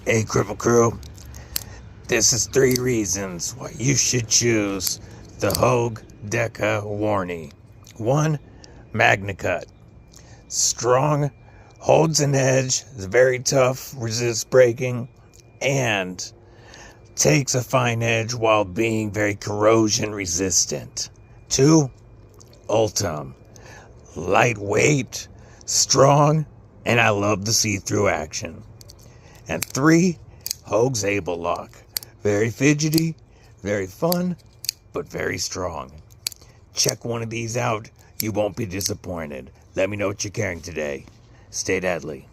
Hey, Cripple Crew, this is 3 reasons why you should choose the Hogue Deka Wharnie. 1. Magnacut. Strong, holds an edge, is very tough, resists breaking, and takes a fine edge while being very corrosion resistant. 2. Ultem. Lightweight, strong, and I love the see-through action. And 3, Hogue's Able Lock. Very fidgety, very fun, but very strong. Check one of these out. You won't be disappointed. Let me know what you're carrying today. Stay deadly.